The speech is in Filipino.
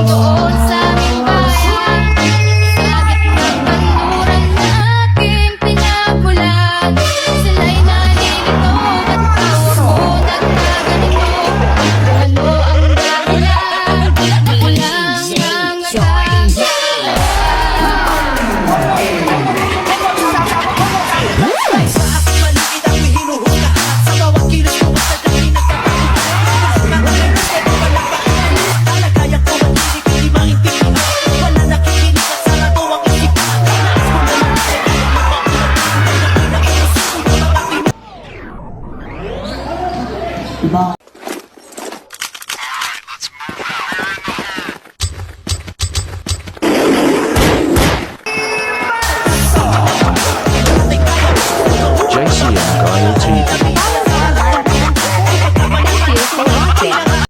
doon sa aming bayan. Sa gitnang kanluran na aking pinabulan, sila'y nalilito at tawag at naganito. Ano ang dahilan? Walang nangangatasan. Diba?